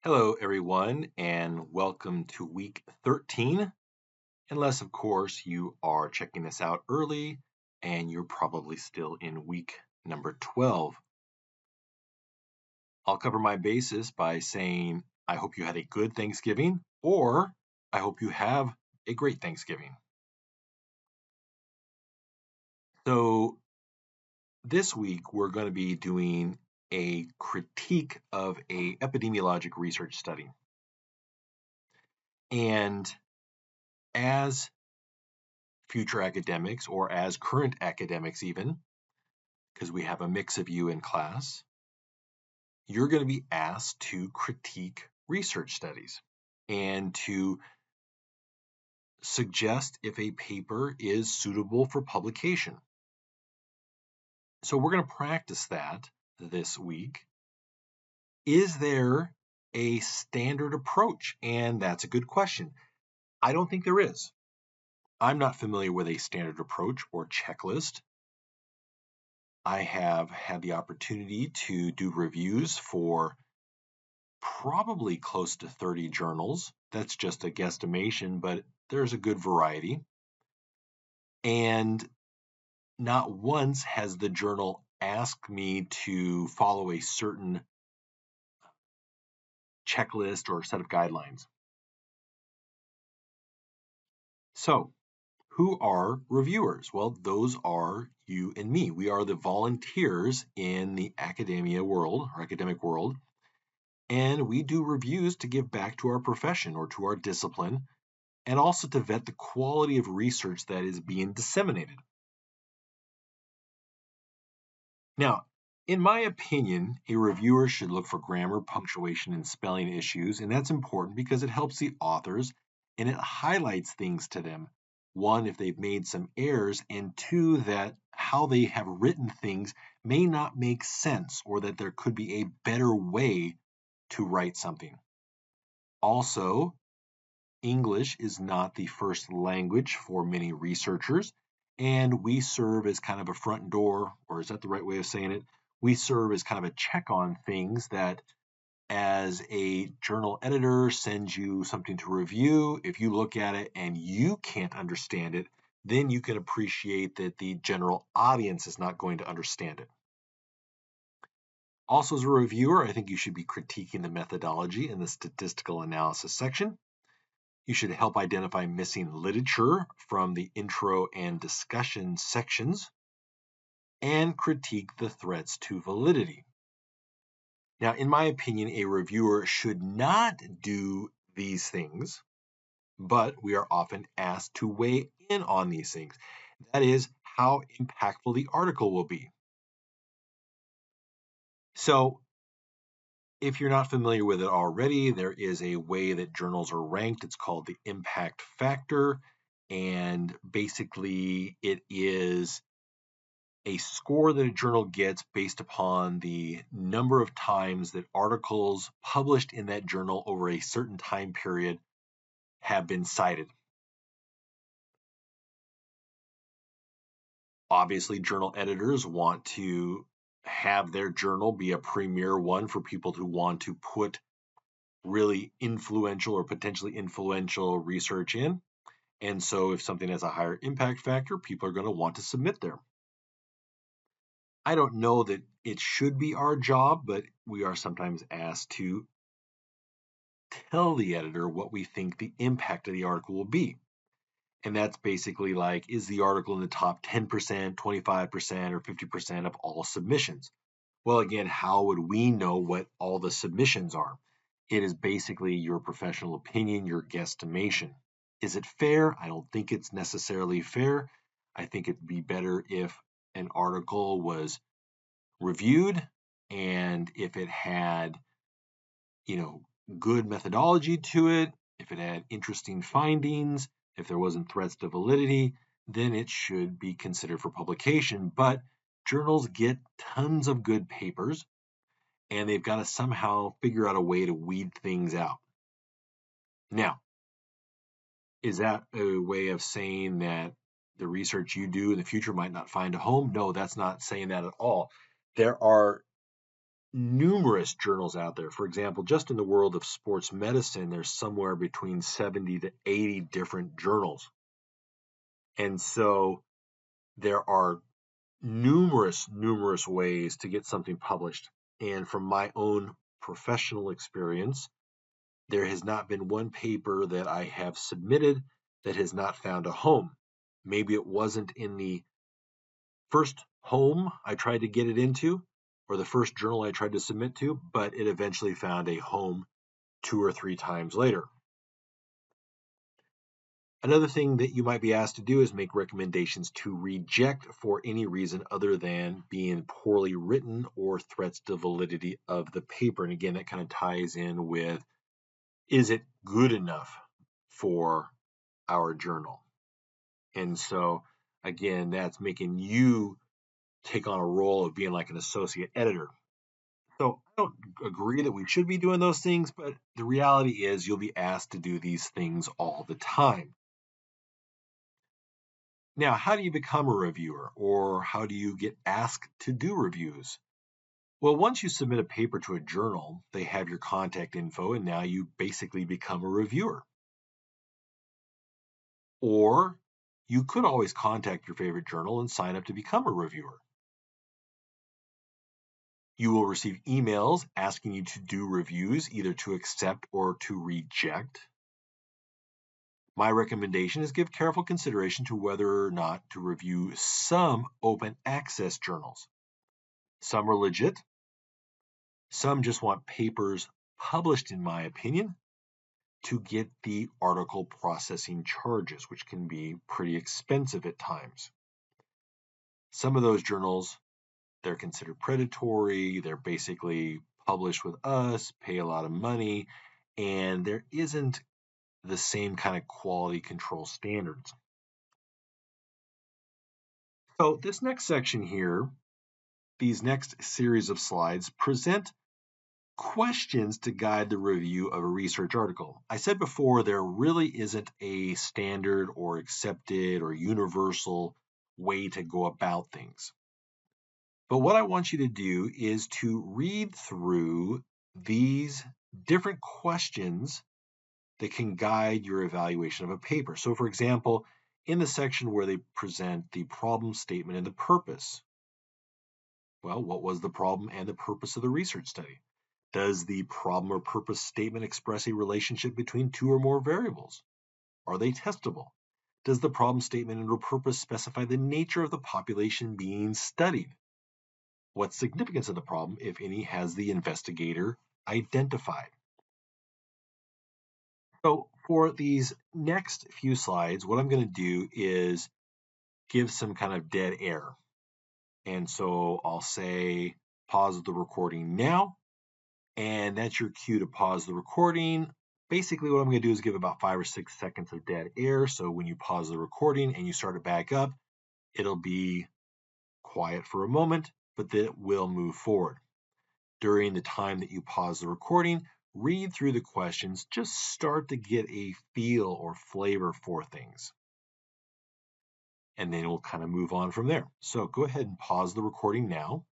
Hello, everyone, and welcome to week 13. Unless, of course, you are checking this out early and you're probably still in week number 12. I'll cover my bases by saying I hope you had a good Thanksgiving, or I hope you have a great Thanksgiving. So, this week we're going to be doing a critique of a epidemiologic research study. And as future academics, or as current academics even, because we have a mix of you in class, you're going to be asked to critique research studies and to suggest if a paper is suitable for publication. So we're going to practice that this week. Is there a standard approach? And that's a good question. I don't think there is. I'm not familiar with a standard approach or checklist. I have had the opportunity to do reviews for probably close to 30 journals. That's just a guesstimation, but there's a good variety. And not once has the journal asked me to follow a certain checklist or set of guidelines. So, who are reviewers? Well, those are you and me. We are the volunteers in the academia world or academic world, and we do reviews to give back to our profession or to our discipline, and also to vet the quality of research that is being disseminated. Now, in my opinion, a reviewer should look for grammar, punctuation, and spelling issues, and that's important because it helps the authors and it highlights things to them. One, if they've made some errors, and two, that how they have written things may not make sense or that there could be a better way to write something. Also, English is not the first language for many researchers, and we serve as kind of a front door, or is that the right way of saying it? We serve as kind of a check on things that, as a journal editor sends you something to review, if you look at it and you can't understand it, then you can appreciate that the general audience is not going to understand it. Also, as a reviewer, I think you should be critiquing the methodology in the statistical analysis section. You should help identify missing literature from the intro and discussion sections and critique the threats to validity. Now, in my opinion, a reviewer should not do these things, but we are often asked to weigh in on these things. That is, how impactful the article will be. So, if you're not familiar with it already, there is a way that journals are ranked. It's called the impact factor. And basically, it is a score that a journal gets based upon the number of times that articles published in that journal over a certain time period have been cited. Obviously, journal editors want to have their journal be a premier one for people who want to put really influential or potentially influential research in. And so if something has a higher impact factor, people are going to want to submit there. I don't know that it should be our job, but we are sometimes asked to tell the editor what we think the impact of the article will be. And that's basically like, is the article in the top 10%, 25%, or 50% of all submissions? Well, again, how would we know what all the submissions are? It is basically your professional opinion, your guesstimation. Is it fair? I don't think it's necessarily fair. I think it'd be better if an article was reviewed and if it had, good methodology to it, if it had interesting findings, if there wasn't threats to validity, then it should be considered for publication. But journals get tons of good papers, and they've got to somehow figure out a way to weed things out. Now, is that a way of saying that the research you do in the future might not find a home? No, that's not saying that at all. There are numerous journals out there. For example, just in the world of sports medicine, there's somewhere between 70 to 80 different journals. And so there are numerous ways to get something published. And from my own professional experience, there has not been one paper that I have submitted that has not found a home. Maybe it wasn't in the first home I tried to get it into, or the first journal I tried to submit to, but it eventually found a home 2 or 3 times later. Another thing that you might be asked to do is make recommendations to reject for any reason other than being poorly written or threats to validity of the paper. And again, that kind of ties in with, is it good enough for our journal? And so, again, that's making you take on a role of being like an associate editor. So I don't agree that we should be doing those things, but the reality is you'll be asked to do these things all the time. Now, how do you become a reviewer, or how do you get asked to do reviews? Well, once you submit a paper to a journal, they have your contact info, and now you basically become a reviewer. Or you could always contact your favorite journal and sign up to become a reviewer. You will receive emails asking you to do reviews, either to accept or to reject. My recommendation is give careful consideration to whether or not to review some open access journals. Some are legit. Some just want papers published, in my opinion, to get the article processing charges, which can be pretty expensive at times. Some of those journals, they're considered predatory. They're basically published with us, pay a lot of money, and there isn't the same kind of quality control standards. So this next section here, these next series of slides present questions to guide the review of a research article. I said before, there really isn't a standard or accepted or universal way to go about things. But what I want you to do is to read through these different questions that can guide your evaluation of a paper. So, for example, in the section where they present the problem statement and the purpose, well, what was the problem and the purpose of the research study? Does the problem or purpose statement express a relationship between 2 or more variables? Are they testable? Does the problem statement and or purpose specify the nature of the population being studied? What significance of the problem, if any, has the investigator identified? So for these next few slides, what I'm going to do is give some kind of dead air. And so I'll say, pause the recording now. And that's your cue to pause the recording. Basically, what I'm going to do is give about 5 or 6 seconds of dead air. So when you pause the recording and you start it back up, it'll be quiet for a moment, but then it will move forward. During the time that you pause the recording, read through the questions, just start to get a feel or flavor for things. And then we'll kind of move on from there. So go ahead and pause the recording now.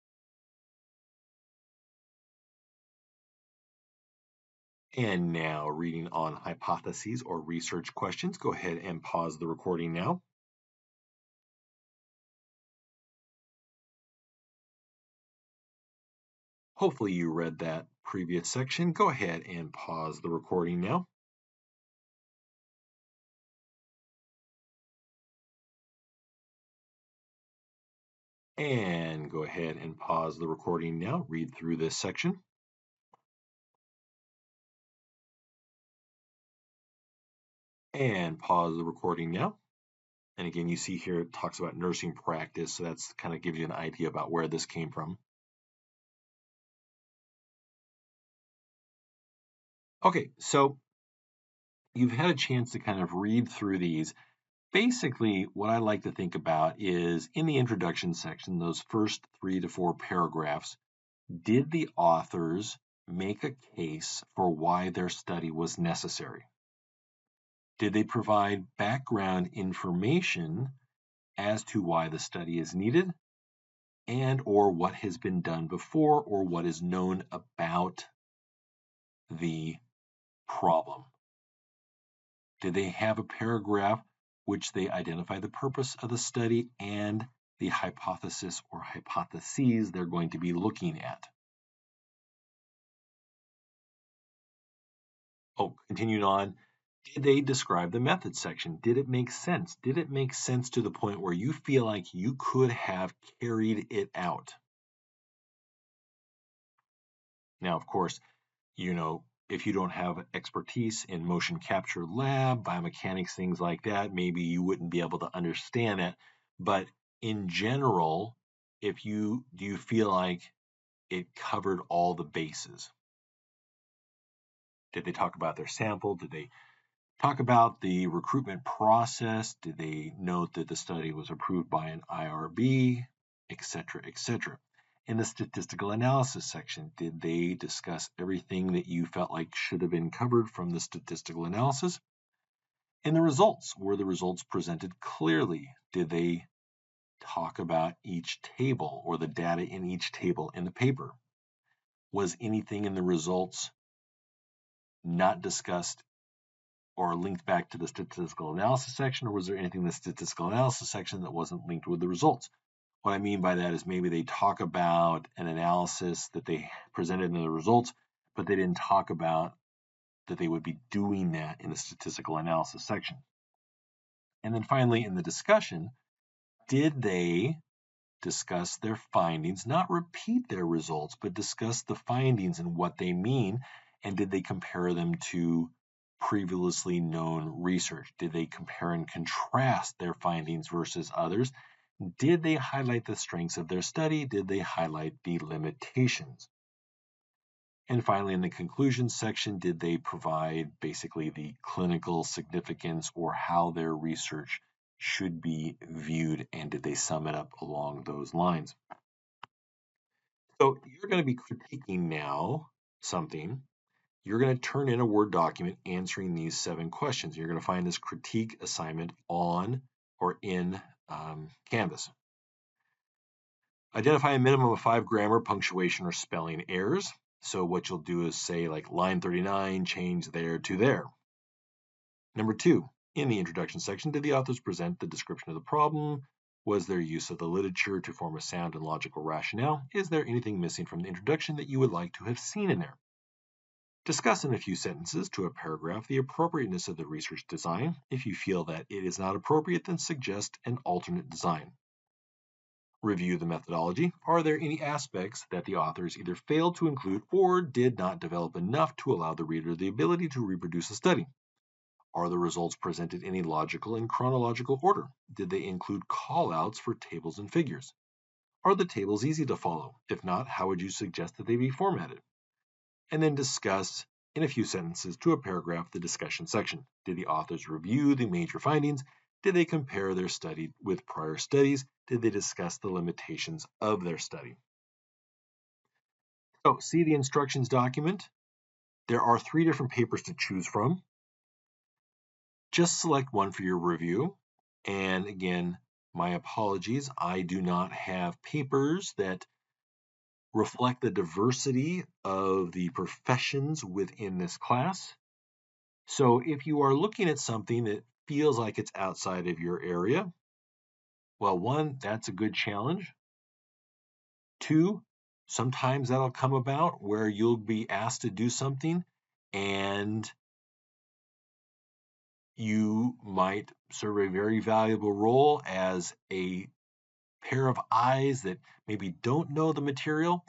And now reading on hypotheses or research questions, go ahead and pause the recording now. Hopefully you read that previous section. Go ahead and pause the recording now. And go ahead and pause the recording now. Read through this section. And pause the recording now. And again, you see here it talks about nursing practice, so that's kind of gives you an idea about where this came from. Okay, so you've had a chance to kind of read through these. Basically, what I like to think about is in the introduction section, those first 3 to 4 paragraphs, did the authors make a case for why their study was necessary? Did they provide background information as to why the study is needed? and or what has been done before or what is known about the problem. Did they have a paragraph which they identify the purpose of the study and the hypothesis or hypotheses they're going to be looking at? Oh, continuing on, did they describe the method section? Did it make sense? Did it make sense to the point where you feel like you could have carried it out? Now, of course, if you don't have expertise in motion capture lab, biomechanics, things like that, maybe you wouldn't be able to understand it. But in general, do you feel like it covered all the bases? Did they talk about their sample? Did they talk about the recruitment process? Did they note that the study was approved by an IRB, et cetera, et cetera? In the statistical analysis section, did they discuss everything that you felt like should have been covered from the statistical analysis? In the results, were the results presented clearly? Did they talk about each table or the data in each table in the paper? Was anything in the results not discussed or linked back to the statistical analysis section, or was there anything in the statistical analysis section that wasn't linked with the results? What I mean by that is maybe they talk about an analysis that they presented in the results, but they didn't talk about that they would be doing that in the statistical analysis section. And then finally, in the discussion, did they discuss their findings, not repeat their results, but discuss the findings and what they mean, and did they compare them to previously known research? Did they compare and contrast their findings versus others? Did they highlight the strengths of their study? Did they highlight the limitations? And finally, in the conclusion section, did they provide basically the clinical significance or how their research should be viewed, and did they sum it up along those lines? So you're going to be critiquing now something. You're going to turn in a Word document answering these 7 questions. You're going to find this critique assignment on or in Canvas. Identify a minimum of 5 grammar, punctuation, or spelling errors. So what you'll do is say like line 39, change there to there. Number 2, in the introduction section, did the authors present the description of the problem? Was there use of the literature to form a sound and logical rationale? Is there anything missing from the introduction that you would like to have seen in there? Discuss in a few sentences to a paragraph the appropriateness of the research design. If you feel that it is not appropriate, then suggest an alternate design. Review the methodology. Are there any aspects that the authors either failed to include or did not develop enough to allow the reader the ability to reproduce a study? Are the results presented in a logical and chronological order? Did they include call-outs for tables and figures? Are the tables easy to follow? If not, how would you suggest that they be formatted? And then discuss in a few sentences to a paragraph the discussion section. Did the authors review the major findings? Did they compare their study with prior studies? Did they discuss the limitations of their study? So, see the instructions document. There are 3 different papers to choose from. Just select one for your review. And again, my apologies, I do not have papers that reflect the diversity of the professions within this class. So if you are looking at something that feels like it's outside of your area, well, 1, that's a good challenge. 2, sometimes that'll come about where you'll be asked to do something and you might serve a very valuable role as a pair of eyes that maybe don't know the material,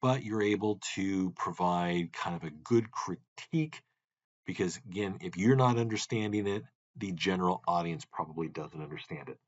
but you're able to provide kind of a good critique because, again, if you're not understanding it, the general audience probably doesn't understand it.